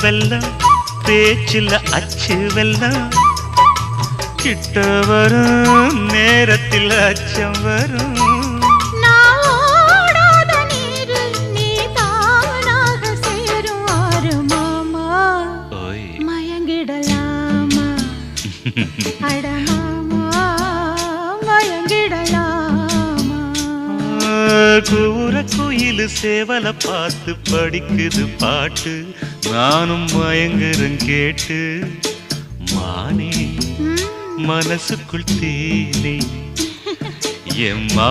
வெல்லம் பேச்சில் அச்சு வெல்லம் கிட்ட வரும் நேரத்தில் அச்சம் வரும் கூற குயில் சேவல பார்த்து படிக்குது பாட்டு நானும் மயங்குறேன் கேட்டு மானே மனசுக்குள் தேனே எம்மா